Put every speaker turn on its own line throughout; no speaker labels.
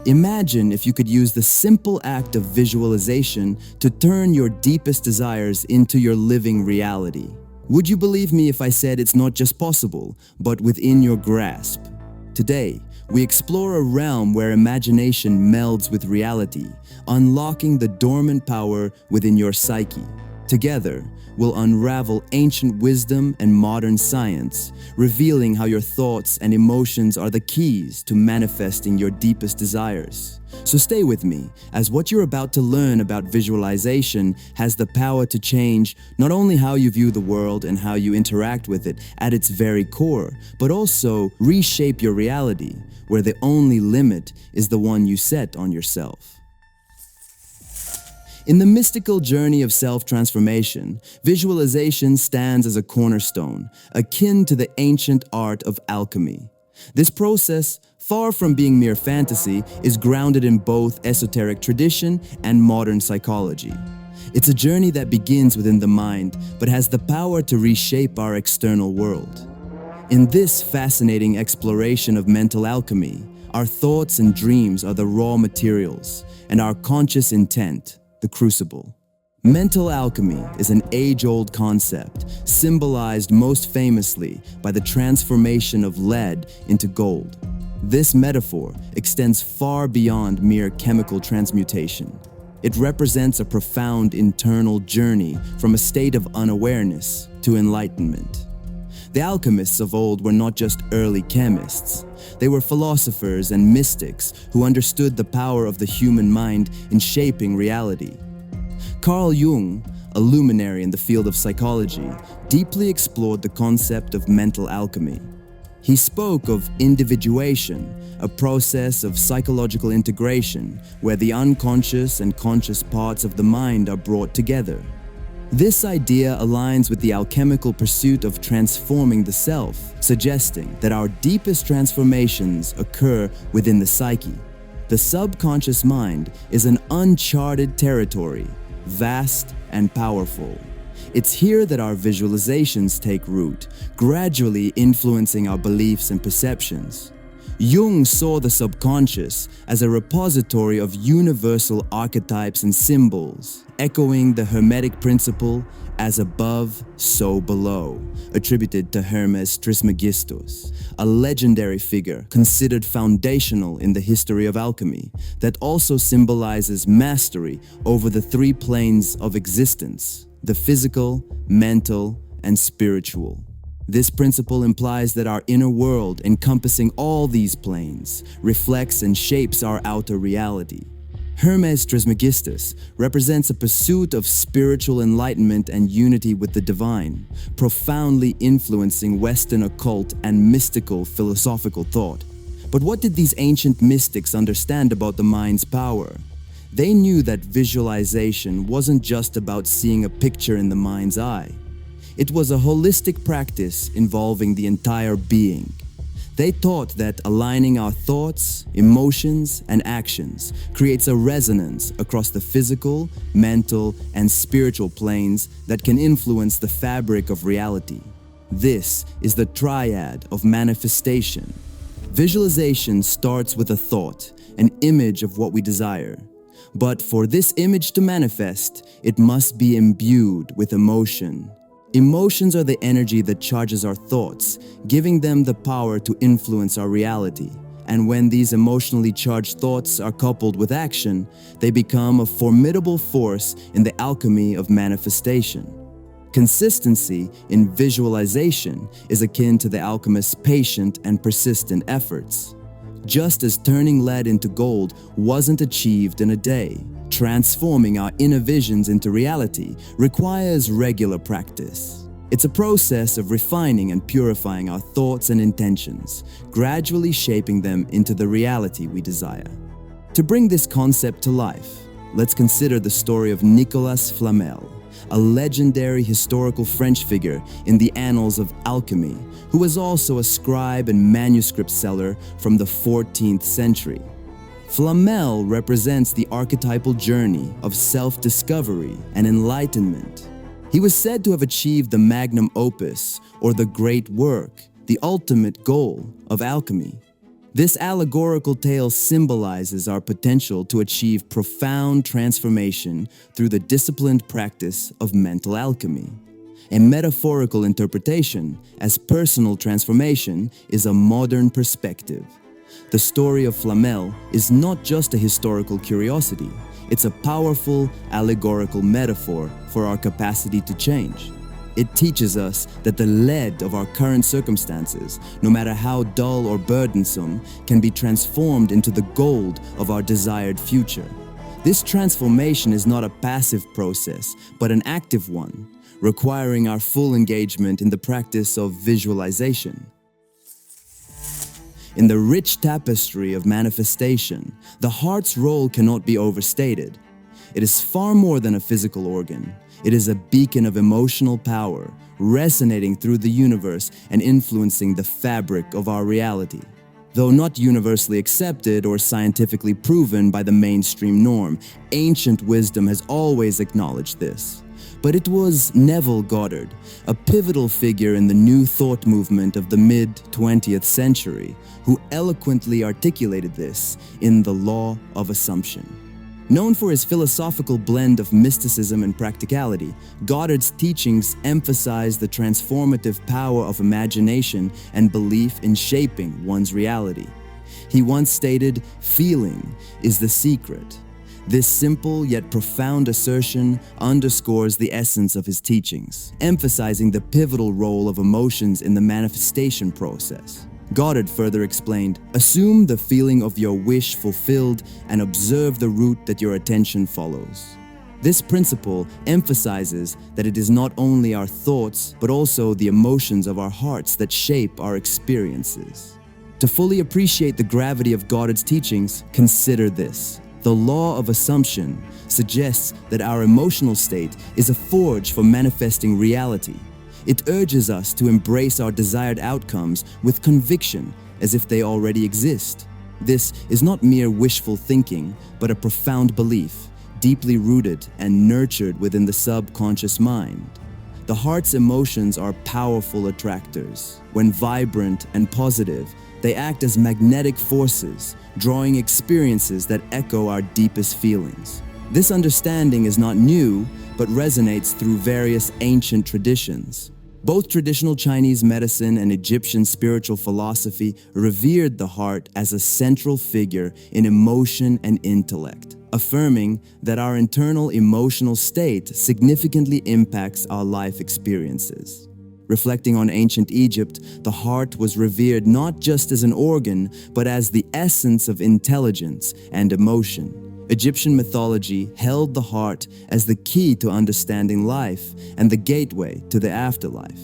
Imagine if you could use the simple act of visualization to turn your deepest desires into your living reality. Would you believe me if I said it's not just possible, but within your grasp? Today, we explore a realm where imagination melds with reality, unlocking the dormant power within your psyche. Together, we'll unravel ancient wisdom and modern science, revealing how your thoughts and emotions are the keys to manifesting your deepest desires. So stay with me, as what you're about to learn about visualization has the power to change not only how you view the world and how you interact with it at its very core, but also reshape your reality, where the only limit is the one you set on yourself. In the mystical journey of self-transformation, visualization stands as a cornerstone, akin to the ancient art of alchemy. This process, far from being mere fantasy, is grounded in both esoteric tradition and modern psychology. It's a journey that begins within the mind, but has the power to reshape our external world. In this fascinating exploration of mental alchemy, our thoughts and dreams are the raw materials, and our conscious intent, the crucible. Mental alchemy is an age-old concept, symbolized most famously by the transformation of lead into gold. This metaphor extends far beyond mere chemical transmutation. It represents a profound internal journey from a state of unawareness to enlightenment. The alchemists of old were not just early chemists. They were philosophers and mystics who understood the power of the human mind in shaping reality. Carl Jung, a luminary in the field of psychology, deeply explored the concept of mental alchemy. He spoke of individuation, a process of psychological integration where the unconscious and conscious parts of the mind are brought together. This idea aligns with the alchemical pursuit of transforming the self, suggesting that our deepest transformations occur within the psyche. The subconscious mind is an uncharted territory, vast and powerful. It's here that our visualizations take root, gradually influencing our beliefs and perceptions. Jung saw the subconscious as a repository of universal archetypes and symbols, echoing the Hermetic principle, as above, so below, attributed to Hermes Trismegistus, a legendary figure considered foundational in the history of alchemy that also symbolizes mastery over the three planes of existence: the physical, mental, and spiritual. This principle implies that our inner world, encompassing all these planes, reflects and shapes our outer reality. Hermes Trismegistus represents a pursuit of spiritual enlightenment and unity with the divine, profoundly influencing Western occult and mystical philosophical thought. But what did these ancient mystics understand about the mind's power? They knew that visualization wasn't just about seeing a picture in the mind's eye. It was a holistic practice involving the entire being. They taught that aligning our thoughts, emotions, and actions creates a resonance across the physical, mental, and spiritual planes that can influence the fabric of reality. This is the triad of manifestation. Visualization starts with a thought, an image of what we desire. But for this image to manifest, it must be imbued with emotion. Emotions are the energy that charges our thoughts, giving them the power to influence our reality. And when these emotionally charged thoughts are coupled with action, they become a formidable force in the alchemy of manifestation. Consistency in visualization is akin to the alchemist's patient and persistent efforts. Just as turning lead into gold wasn't achieved in a day, transforming our inner visions into reality requires regular practice. It's a process of refining and purifying our thoughts and intentions, gradually shaping them into the reality we desire. To bring this concept to life, let's consider the story of Nicolas Flamel, a legendary historical French figure in the annals of alchemy, who was also a scribe and manuscript seller from the 14th century. Flamel represents the archetypal journey of self-discovery and enlightenment. He was said to have achieved the magnum opus, or the great work, the ultimate goal of alchemy. This allegorical tale symbolizes our potential to achieve profound transformation through the disciplined practice of mental alchemy. A metaphorical interpretation, as personal transformation, is a modern perspective. The story of Flamel is not just a historical curiosity, it's a powerful allegorical metaphor for our capacity to change. It teaches us that the lead of our current circumstances, no matter how dull or burdensome, can be transformed into the gold of our desired future. This transformation is not a passive process, but an active one, requiring our full engagement in the practice of visualization. In the rich tapestry of manifestation, the heart's role cannot be overstated. It is far more than a physical organ. It is a beacon of emotional power, resonating through the universe and influencing the fabric of our reality. Though not universally accepted or scientifically proven by the mainstream norm, ancient wisdom has always acknowledged this. But it was Neville Goddard, a pivotal figure in the New Thought movement of the mid-20th century, who eloquently articulated this in The Law of Assumption. Known for his philosophical blend of mysticism and practicality, Goddard's teachings emphasize the transformative power of imagination and belief in shaping one's reality. He once stated, "Feeling is the secret." This simple yet profound assertion underscores the essence of his teachings, emphasizing the pivotal role of emotions in the manifestation process. Goddard further explained, "Assume the feeling of your wish fulfilled and observe the route that your attention follows." This principle emphasizes that it is not only our thoughts, but also the emotions of our hearts that shape our experiences. To fully appreciate the gravity of Goddard's teachings, consider this. The law of assumption suggests that our emotional state is a forge for manifesting reality. It urges us to embrace our desired outcomes with conviction, as if they already exist. This is not mere wishful thinking, but a profound belief, deeply rooted and nurtured within the subconscious mind. The heart's emotions are powerful attractors. When vibrant and positive, they act as magnetic forces, drawing experiences that echo our deepest feelings. This understanding is not new, but resonates through various ancient traditions. Both traditional Chinese medicine and Egyptian spiritual philosophy revered the heart as a central figure in emotion and intellect, affirming that our internal emotional state significantly impacts our life experiences. Reflecting on ancient Egypt, the heart was revered not just as an organ, but as the essence of intelligence and emotion. Egyptian mythology held the heart as the key to understanding life and the gateway to the afterlife.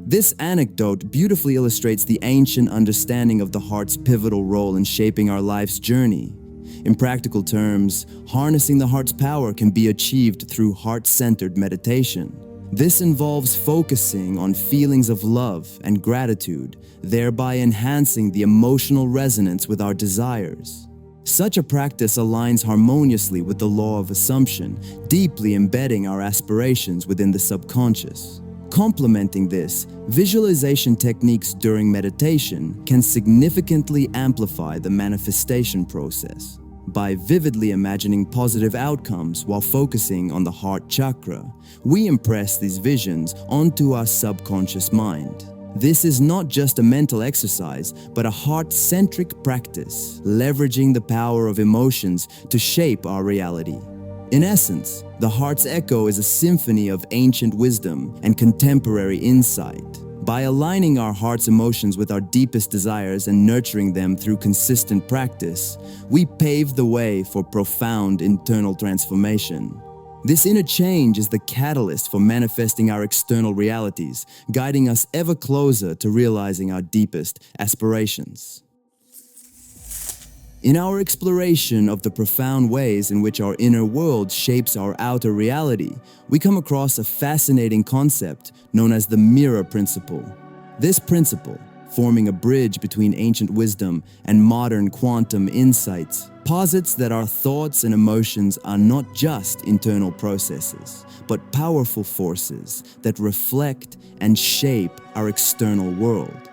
This anecdote beautifully illustrates the ancient understanding of the heart's pivotal role in shaping our life's journey. In practical terms, harnessing the heart's power can be achieved through heart-centered meditation. This involves focusing on feelings of love and gratitude, thereby enhancing the emotional resonance with our desires. Such a practice aligns harmoniously with the law of assumption, deeply embedding our aspirations within the subconscious. Complementing this, visualization techniques during meditation can significantly amplify the manifestation process. By vividly imagining positive outcomes while focusing on the heart chakra, we impress these visions onto our subconscious mind. This is not just a mental exercise, but a heart-centric practice, leveraging the power of emotions to shape our reality. In essence, the heart's echo is a symphony of ancient wisdom and contemporary insight. By aligning our heart's emotions with our deepest desires and nurturing them through consistent practice, we pave the way for profound internal transformation. This inner change is the catalyst for manifesting our external realities, guiding us ever closer to realizing our deepest aspirations. In our exploration of the profound ways in which our inner world shapes our outer reality, we come across a fascinating concept known as the mirror principle. This principle, forming a bridge between ancient wisdom and modern quantum insights, posits that our thoughts and emotions are not just internal processes, but powerful forces that reflect and shape our external world.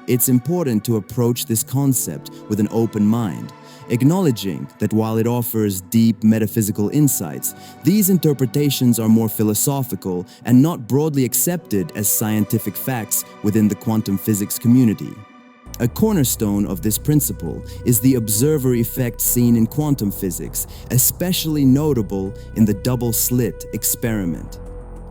it's important to approach this concept with an open mind, acknowledging that while it offers deep metaphysical insights, these interpretations are more philosophical and not broadly accepted as scientific facts within the quantum physics community. A cornerstone of this principle is the observer effect seen in quantum physics, especially notable in the double-slit experiment.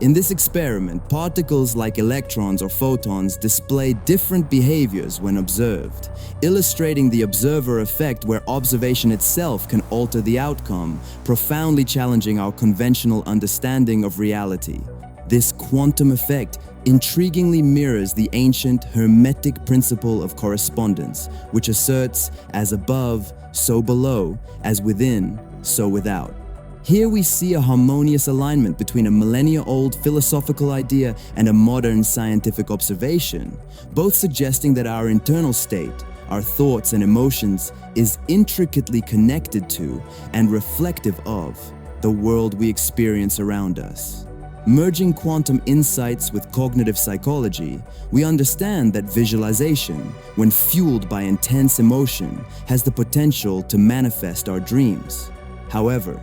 In this experiment, particles like electrons or photons display different behaviors when observed, illustrating the observer effect where observation itself can alter the outcome, profoundly challenging our conventional understanding of reality. This quantum effect intriguingly mirrors the ancient Hermetic principle of correspondence, which asserts, as above, so below, as within, so without. Here we see a harmonious alignment between a millennia-old philosophical idea and a modern scientific observation, both suggesting that our internal state, our thoughts and emotions, is intricately connected to and reflective of the world we experience around us. Merging quantum insights with cognitive psychology, we understand that visualization, when fueled by intense emotion, has the potential to manifest our dreams. However,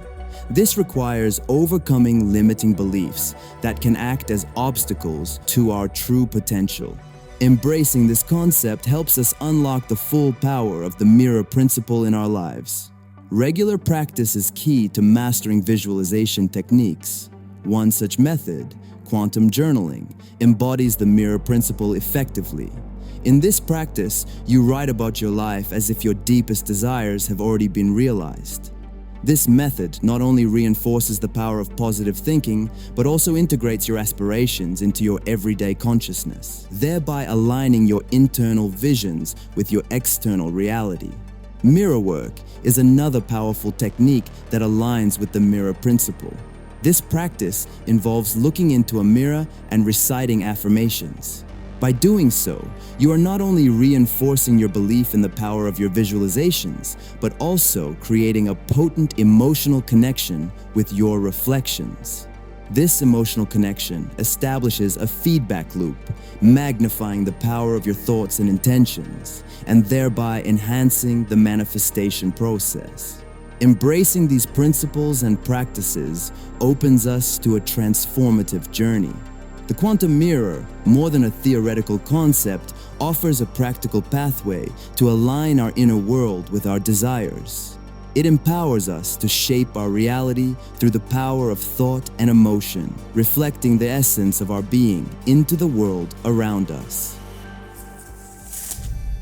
this requires overcoming limiting beliefs that can act as obstacles to our true potential. Embracing this concept helps us unlock the full power of the mirror principle in our lives. Regular practice is key to mastering visualization techniques. One such method, quantum journaling, embodies the mirror principle effectively. In this practice, you write about your life as if your deepest desires have already been realized. This method not only reinforces the power of positive thinking, but also integrates your aspirations into your everyday consciousness, thereby aligning your internal visions with your external reality. Mirror work is another powerful technique that aligns with the mirror principle. This practice involves looking into a mirror and reciting affirmations. By doing so, you are not only reinforcing your belief in the power of your visualizations, but also creating a potent emotional connection with your reflections. This emotional connection establishes a feedback loop, magnifying the power of your thoughts and intentions, and thereby enhancing the manifestation process. Embracing these principles and practices opens us to a transformative journey. The quantum mirror, more than a theoretical concept, offers a practical pathway to align our inner world with our desires. It empowers us to shape our reality through the power of thought and emotion, reflecting the essence of our being into the world around us.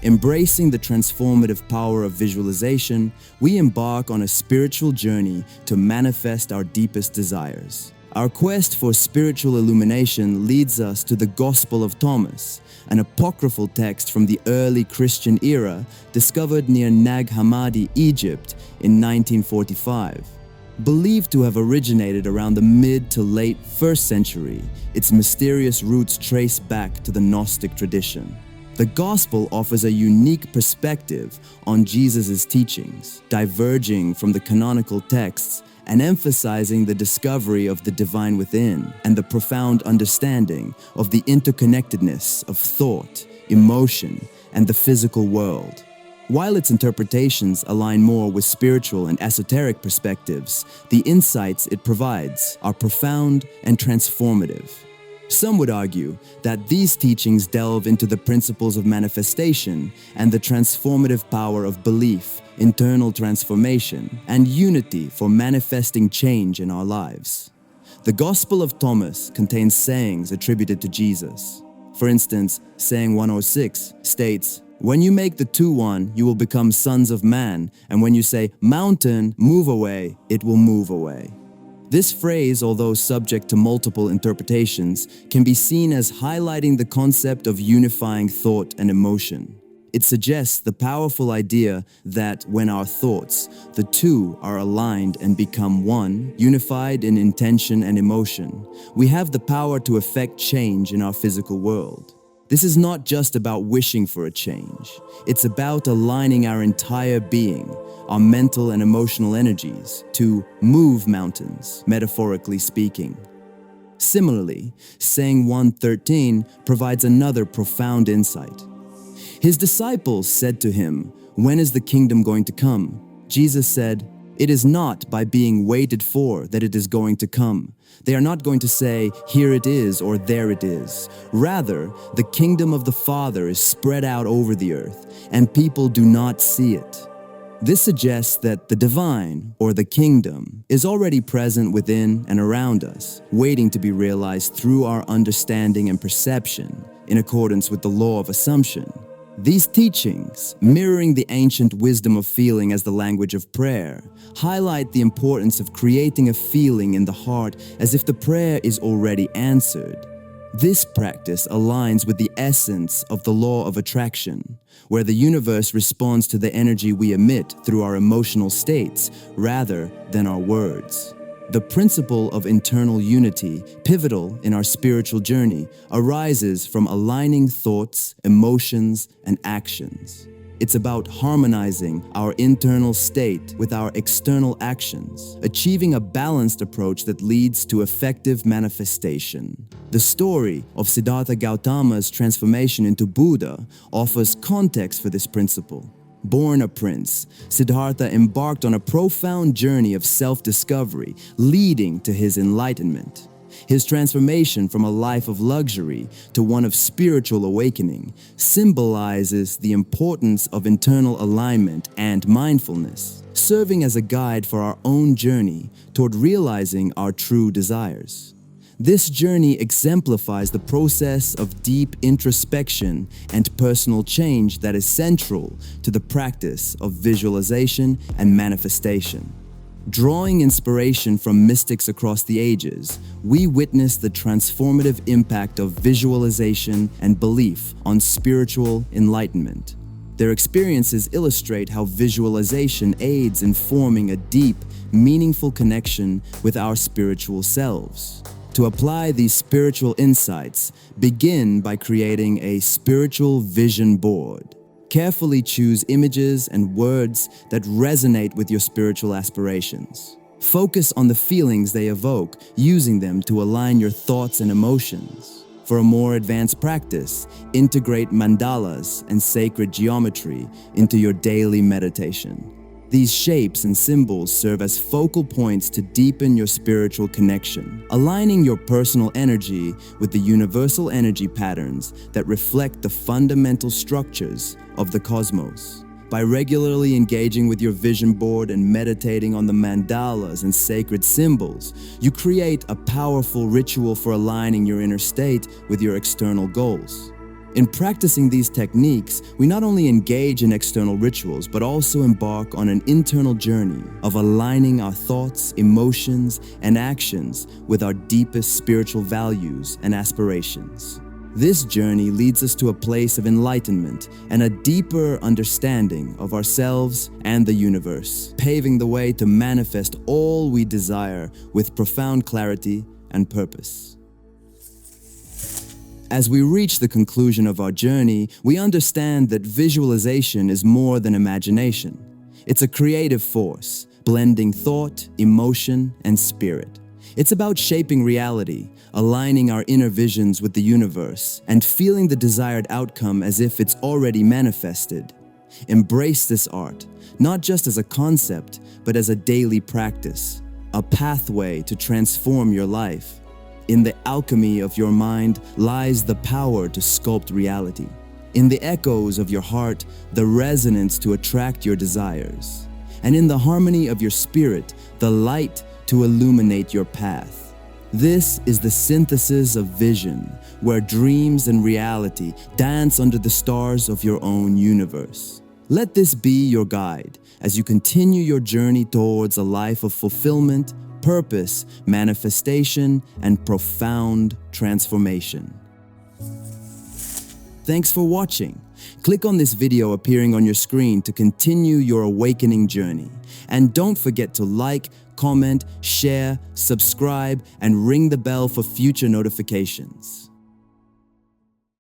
Embracing the transformative power of visualization, we embark on a spiritual journey to manifest our deepest desires. Our quest for spiritual illumination leads us to the Gospel of Thomas, an apocryphal text from the early Christian era discovered near Nag Hammadi, Egypt in 1945. Believed to have originated around the mid to late 1st century, its mysterious roots trace back to the Gnostic tradition. The Gospel offers a unique perspective on Jesus' teachings, diverging from the canonical texts and emphasizing the discovery of the divine within and the profound understanding of the interconnectedness of thought, emotion, and the physical world. While its interpretations align more with spiritual and esoteric perspectives, the insights it provides are profound and transformative. Some would argue that these teachings delve into the principles of manifestation and the transformative power of belief, internal transformation, and unity for manifesting change in our lives. The Gospel of Thomas contains sayings attributed to Jesus. For instance, saying 106 states, "When you make the two one, you will become sons of man, and when you say, 'Mountain, move away,' it will move away." This phrase, although subject to multiple interpretations, can be seen as highlighting the concept of unifying thought and emotion. It suggests the powerful idea that when our thoughts, the two are aligned and become one, unified in intention and emotion, we have the power to effect change in our physical world. This is not just about wishing for a change. It's about aligning our entire being, our mental and emotional energies, to move mountains, metaphorically speaking. Similarly, saying 113 provides another profound insight. His disciples said to him, "When is the kingdom going to come?" Jesus said, "It is not by being waited for that it is going to come. They are not going to say, 'Here it is,' or 'There it is.' Rather, the kingdom of the Father is spread out over the earth, and people do not see it." This suggests that the divine, or the kingdom, is already present within and around us, waiting to be realized through our understanding and perception, in accordance with the law of assumption. These teachings, mirroring the ancient wisdom of feeling as the language of prayer, highlight the importance of creating a feeling in the heart as if the prayer is already answered. This practice aligns with the essence of the law of attraction, where the universe responds to the energy we emit through our emotional states rather than our words. The principle of internal unity, pivotal in our spiritual journey, arises from aligning thoughts, emotions, and actions. It's about harmonizing our internal state with our external actions, achieving a balanced approach that leads to effective manifestation. The story of Siddhartha Gautama's transformation into Buddha offers context for this principle. Born a prince, Siddhartha embarked on a profound journey of self-discovery, leading to his enlightenment. His transformation from a life of luxury to one of spiritual awakening symbolizes the importance of internal alignment and mindfulness, serving as a guide for our own journey toward realizing our true desires. This journey exemplifies the process of deep introspection and personal change that is central to the practice of visualization and manifestation. Drawing inspiration from mystics across the ages, we witness the transformative impact of visualization and belief on spiritual enlightenment. Their experiences illustrate how visualization aids in forming a deep, meaningful connection with our spiritual selves. To apply these spiritual insights, begin by creating a spiritual vision board. Carefully choose images and words that resonate with your spiritual aspirations. Focus on the feelings they evoke, using them to align your thoughts and emotions. For a more advanced practice, integrate mandalas and sacred geometry into your daily meditation. These shapes and symbols serve as focal points to deepen your spiritual connection, aligning your personal energy with the universal energy patterns that reflect the fundamental structures of the cosmos. By regularly engaging with your vision board and meditating on the mandalas and sacred symbols, you create a powerful ritual for aligning your inner state with your external goals. In practicing these techniques, we not only engage in external rituals, but also embark on an internal journey of aligning our thoughts, emotions, and actions with our deepest spiritual values and aspirations. This journey leads us to a place of enlightenment and a deeper understanding of ourselves and the universe, paving the way to manifest all we desire with profound clarity and purpose. As we reach the conclusion of our journey, we understand that visualization is more than imagination. It's a creative force, blending thought, emotion, and spirit. It's about shaping reality, aligning our inner visions with the universe, and feeling the desired outcome as if it's already manifested. Embrace this art, not just as a concept, but as a daily practice, a pathway to transform your life. In the alchemy of your mind lies the power to sculpt reality. In the echoes of your heart, the resonance to attract your desires. And in the harmony of your spirit, the light to illuminate your path. This is the synthesis of vision, where dreams and reality dance under the stars of your own universe. Let this be your guide as you continue your journey towards a life of fulfillment, purpose, manifestation, and profound transformation. Thanks for watching. Click on this video appearing on your screen to continue your awakening journey. And don't forget to like, comment, share, subscribe, and ring the bell for future notifications.